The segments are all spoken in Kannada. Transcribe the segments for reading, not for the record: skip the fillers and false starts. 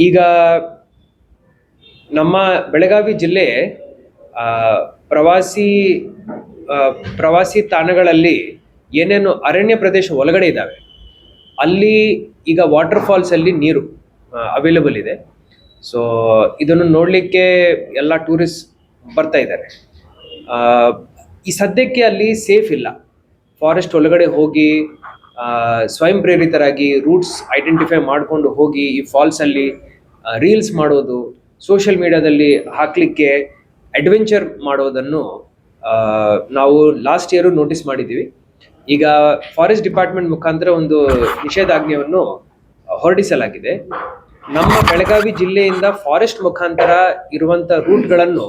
ಈಗ ನಮ್ಮ ಬೆಳಗಾವಿ ಜಿಲ್ಲೆ ಆ, ಪ್ರವಾಸಿ ಪ್ರವಾಸಿ ತಾಣಗಳಲ್ಲಿ ಏನೇನು ಅರಣ್ಯ ಪ್ರದೇಶ ಒಳಗಡೆ ಇದ್ದಾವೆ ಅಲ್ಲಿ ಈಗ ವಾಟರ್ ಫಾಲ್ಸ್ ಅಲ್ಲಿ ನೀರು ಅವೈಲೇಬಲ್ ಇದೆ. ಸೊ ಇದನ್ನು ನೋಡಲಿಕ್ಕೆ ಎಲ್ಲ ಟೂರಿಸ್ಟ್ ಬರ್ತಾ ಇದ್ದಾರೆ. ಆ, ಈ ಸದ್ಯಕ್ಕೆ ಅಲ್ಲಿ ಸೇಫ್ ಇಲ್ಲ. ಫಾರೆಸ್ಟ್ ಒಳಗಡೆ ಹೋಗಿ ಸ್ವಯಂ ಪ್ರೇರಿತರಾಗಿ ರೂಟ್ಸ್ ಐಡೆಂಟಿಫೈ ಮಾಡಿಕೊಂಡು ಹೋಗಿ ಈ ಫಾಲ್ಸ್ ಅಲ್ಲಿ ರೀಲ್ಸ್ ಮಾಡೋದು, ಸೋಷಿಯಲ್ ಮೀಡಿಯಾದಲ್ಲಿ ಹಾಕ್ಲಿಕ್ಕೆ ಅಡ್ವೆಂಚರ್ ಮಾಡೋದನ್ನು ನಾವು ಲಾಸ್ಟ್ ಇಯರ್ ನೋಟಿಸ್ ಮಾಡಿದ್ದೀವಿ. ಈಗ ಫಾರೆಸ್ಟ್ ಡಿಪಾರ್ಟ್ಮೆಂಟ್ ಮುಖಾಂತರ ಒಂದು ನಿಷೇಧಾಜ್ಞೆಯನ್ನು ಹೊರಡಿಸಲಾಗಿದೆ. ನಮ್ಮ ಬೆಳಗಾವಿ ಜಿಲ್ಲೆಯಿಂದ ಫಾರೆಸ್ಟ್ ಮುಖಾಂತರ ಇರುವಂತ ರೂಟ್ಗಳನ್ನು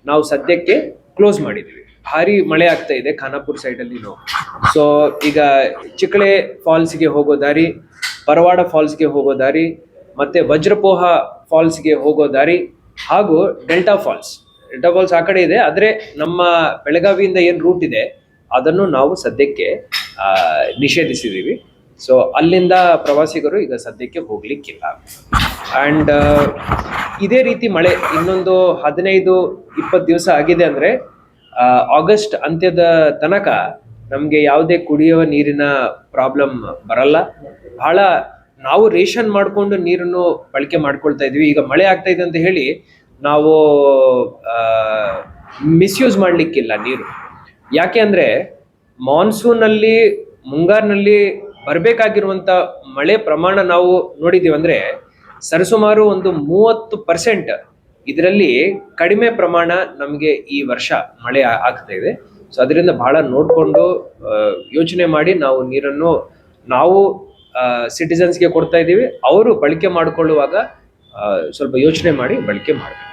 ನಾವು ಸದ್ಯಕ್ಕೆ ಕ್ಲೋಸ್ ಮಾಡಿದ್ದೀವಿ. ಭಾರಿ ಮಳೆ ಆಗ್ತಾ ಇದೆ ಖಾನಾಪುರ ಸೈಡಲ್ಲಿ. ಸೊ ಈಗ ಚಿಕ್ಕಳೆ ಫಾಲ್ಸ್ಗೆ ಹೋಗೋ ದಾರಿ, ಪರವಾಡ ಫಾಲ್ಸ್ಗೆ ಹೋಗೋ ದಾರಿ, ಮತ್ತೆ ವಜ್ರಪೋಹ ಫಾಲ್ಸ್ಗೆ ಹೋಗೋ ದಾರಿ ಹಾಗೂ ಡೆಲ್ಟಾ ಫಾಲ್ಸ್ ಆ ಕಡೆ ಇದೆ. ಆದರೆ ನಮ್ಮ ಬೆಳಗಾವಿಯಿಂದ ಏನು ರೂಟ್ ಇದೆ ಅದನ್ನು ನಾವು ಸದ್ಯಕ್ಕೆ ನಿಷೇಧಿಸಿದ್ದೀವಿ. ಸೊ ಅಲ್ಲಿಂದ ಪ್ರವಾಸಿಗರು ಈಗ ಸದ್ಯಕ್ಕೆ ಹೋಗ್ಲಿಕ್ಕಿಲ್ಲ. ಆ್ಯಂಡ್ ಇದೇ ರೀತಿ ಮಳೆ ಇನ್ನೊಂದು 15-20 ದಿವಸ ಆಗಿದೆ ಅಂದರೆ ಆಗಸ್ಟ್ ಅಂತ್ಯದ ತನಕ ನಮಗೆ ಯಾವುದೇ ಕುಡಿಯುವ ನೀರಿನ ಪ್ರಾಬ್ಲಮ್ ಬರಲ್ಲ. ಬಹಳ ನಾವು ರೇಷನ್ ಮಾಡಿಕೊಂಡು ನೀರನ್ನು ಬಳಕೆ ಮಾಡ್ಕೊಳ್ತಾ ಇದ್ವಿ. ಈಗ ಮಳೆ ಆಗ್ತಾ ಇದೆ ಅಂತ ಹೇಳಿ ನಾವು ಮಿಸ್ಯೂಸ್ ಮಾಡಲಿಕ್ಕಿಲ್ಲ ನೀರು. ಯಾಕೆ ಅಂದರೆ ಮಾನ್ಸೂನಲ್ಲಿ ಮುಂಗಾರಿನಲ್ಲಿ ಬರಬೇಕಾಗಿರುವಂಥ ಮಳೆ ಪ್ರಮಾಣ ನಾವು ನೋಡಿದ್ದೀವಿ ಅಂದರೆ ಸರಿಸುಮಾರು ಒಂದು 30% ಇದರಲ್ಲಿ ಕಡಿಮೆ ಪ್ರಮಾಣ ನಮಗೆ ಈ ವರ್ಷ ಮಳೆ ಆಗ್ತಾ ಇದೆ. ಸೊ ಅದರಿಂದ ಬಹಳ ನೋಡಿಕೊಂಡು ಯೋಚನೆ ಮಾಡಿ ನಾವು ನೀರನ್ನು ನಾವು ಸಿಟಿಸನ್ಸ್ಗೆ ಕೊಡ್ತಾ ಇದ್ದೀವಿ. ಅವರು ಬಳಕೆ ಮಾಡಿಕೊಳ್ಳುವಾಗ ಸ್ವಲ್ಪ ಯೋಚನೆ ಮಾಡಿ ಬಳಕೆ ಮಾಡಬೇಕು.